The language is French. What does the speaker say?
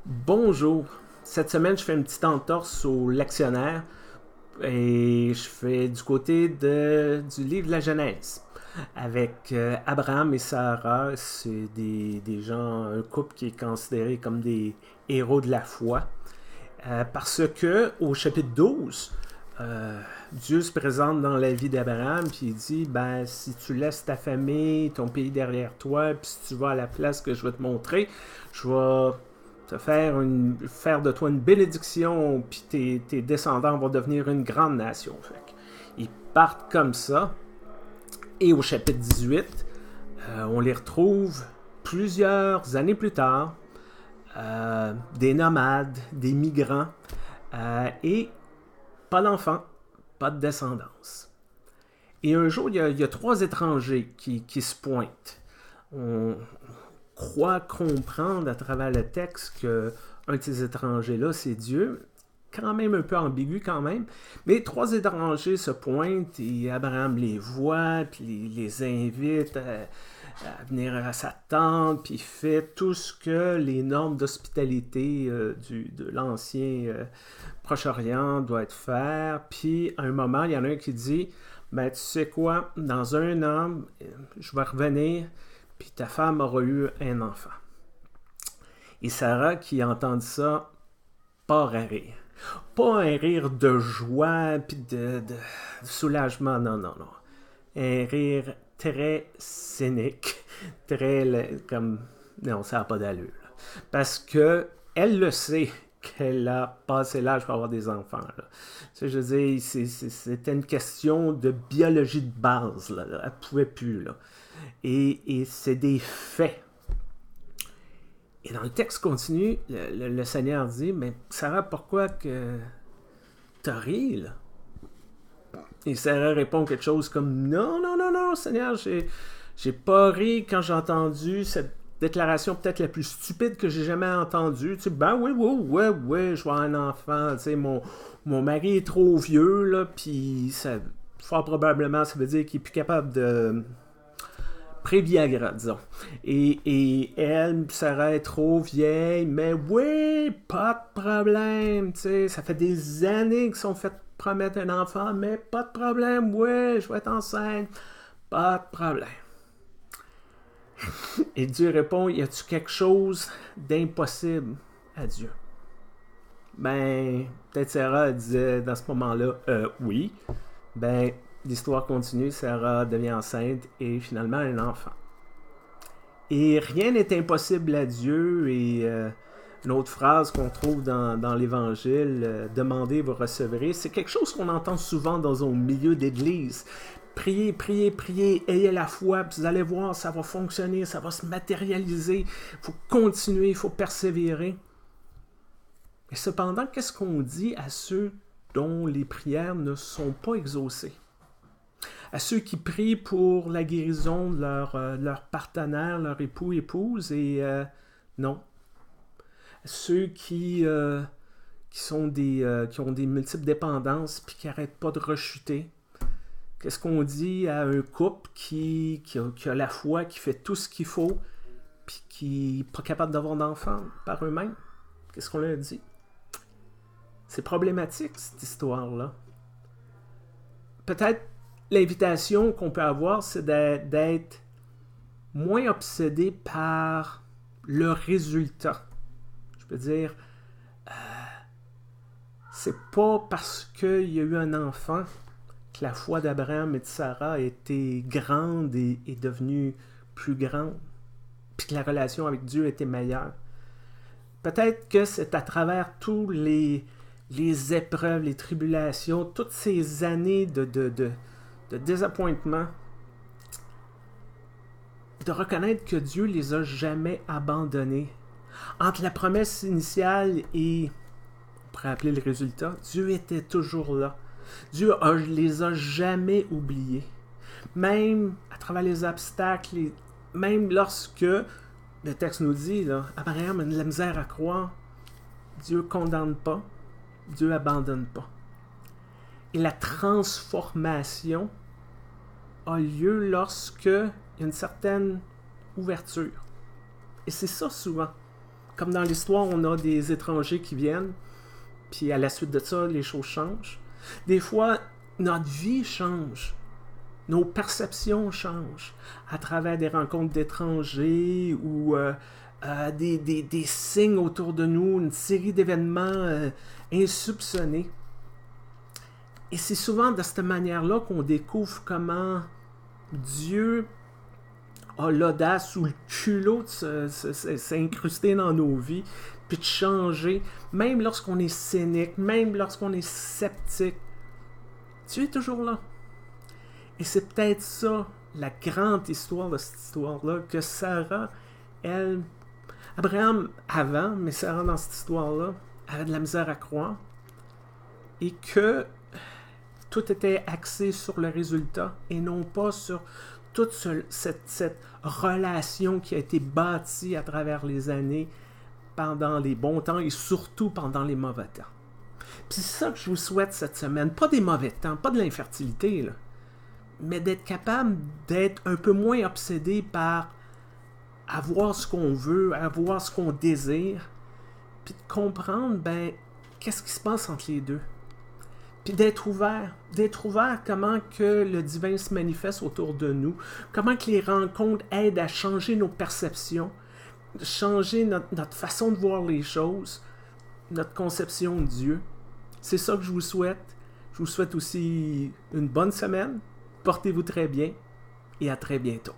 Bonjour. Cette semaine, je fais une petite entorse au lectionnaire et je fais du côté du livre de la Genèse. Avec Abraham et Sarah, c'est des gens, un couple qui est considéré comme des héros de la foi. Parce que au chapitre 12, Dieu se présente dans la vie d'Abraham puis il dit ben si tu laisses ta famille, ton pays derrière toi, puis si tu vas à la place que je vais te montrer, je vais te faire de toi une bénédiction, puis tes descendants vont devenir une grande nation. Fait ils partent comme ça. Et au chapitre 18, on les retrouve plusieurs années plus tard, des nomades, des migrants, et pas d'enfants, pas de descendance. Et un jour, il y a trois étrangers qui se pointent. On croit comprendre à travers le texte que un de ces étrangers-là, c'est Dieu. Quand même un peu ambigu quand même. Mais trois étrangers se pointent et Abraham les voit, puis les invite à venir à sa tente, puis il fait tout ce que les normes d'hospitalité de l'ancien Proche-Orient doivent faire. Puis à un moment, il y en a un qui dit, ben tu sais quoi, dans un an, je vais revenir, puis ta femme aura eu un enfant. Et Sarah, qui a entendu ça, part à rire. Pas un rire de joie puis de soulagement, non, non, non. Un rire très cynique, très comme non, ça n'a pas d'allure. Parce que elle le sait qu'elle a passé l'âge pour avoir des enfants. Là. Tu sais, je veux dire, c'était une question de biologie de base. Là. Elle ne pouvait plus. Là. Et c'est des faits. Et dans le texte continu, le Seigneur dit, mais Sarah, pourquoi que t'as ri, là? Et Sarah répond quelque chose comme, non, non, non, non, Seigneur, j'ai pas ri quand j'ai entendu cette déclaration peut-être la plus stupide que j'ai jamais entendue. Tu sais, ben oui, oui, oui, oui, je vois un enfant, tu sais, mon mari est trop vieux, là, puis ça, fort probablement, ça veut dire qu'il est plus capable de pré-Viagra, disons. Et elle, Sarah est trop vieille, mais oui, pas de problème, tu sais, ça fait des années qu'ils sont fait promettre un enfant, mais pas de problème, oui, je vais être enceinte, pas de problème. Et Dieu répond, y a-tu quelque chose d'impossible à Dieu? Ben, peut-être Sarah disait dans ce moment-là, oui. Ben, l'histoire continue, Sarah devient enceinte et finalement un enfant. Et rien n'est impossible à Dieu. Et une autre phrase qu'on trouve dans l'Évangile, demandez, vous recevrez, c'est quelque chose qu'on entend souvent dans un milieu d'église. Priez, priez, priez, ayez la foi, puis vous allez voir, ça va fonctionner, ça va se matérialiser. Il faut continuer, il faut persévérer. Et cependant, qu'est-ce qu'on dit à ceux dont les prières ne sont pas exaucées? À ceux qui prient pour la guérison de leur partenaire, leur époux, épouse, et non. À ceux qui ont des multiples dépendances puis qui n'arrêtent pas de rechuter. Qu'est-ce qu'on dit à un couple qui a la foi, qui fait tout ce qu'il faut, puis qui n'est pas capable d'avoir d'enfants par eux-mêmes? Qu'est-ce qu'on leur dit? C'est problématique, cette histoire-là. Peut-être l'invitation qu'on peut avoir, c'est d'être moins obsédé par le résultat. Je peux dire, c'est pas parce qu'il y a eu un enfant que la foi d'Abraham et de Sarah a été grande et devenue plus grande, puis que la relation avec Dieu était meilleure. Peut-être que c'est à travers tous les épreuves, les tribulations, toutes ces années de désappointement, de reconnaître que Dieu les a jamais abandonnés. Entre la promesse initiale et, on pourrait appeler le résultat, Dieu était toujours là. Dieu les a jamais oubliés. Même à travers les obstacles, même lorsque, le texte nous dit, là, Abraham a de la misère à croire, Dieu ne condamne pas, Dieu abandonne pas. Et la transformation a lieu lorsque il y a une certaine ouverture. Et c'est ça souvent. comme dans l'histoire, on a des étrangers qui viennent, puis à la suite de ça, les choses changent. Des fois, notre vie change. Nos perceptions changent à travers des rencontres d'étrangers ou des signes autour de nous, une série d'événements insoupçonnés. Et c'est souvent de cette manière-là qu'on découvre comment Dieu a l'audace ou le culot de s'incruster dans nos vies, puis de changer, même lorsqu'on est cynique, même lorsqu'on est sceptique. Dieu est toujours là. Et c'est peut-être ça, la grande histoire de cette histoire-là, que Sarah, elle, Abraham avant, mais Sarah dans cette histoire-là, avait de la misère à croire, et que tout était axé sur le résultat et non pas sur toute cette relation qui a été bâtie à travers les années pendant les bons temps et surtout pendant les mauvais temps. Puis c'est ça que je vous souhaite cette semaine. Pas des mauvais temps, pas de l'infertilité, là, mais d'être capable d'être un peu moins obsédé par avoir ce qu'on veut, avoir ce qu'on désire, puis de comprendre, qu'est-ce qui se passe entre les deux. Puis d'être ouvert comment que le divin se manifeste autour de nous, comment que les rencontres aident à changer nos perceptions, changer notre façon de voir les choses, notre conception de Dieu. C'est ça que je vous souhaite. Je vous souhaite aussi une bonne semaine. Portez-vous très bien et à très bientôt.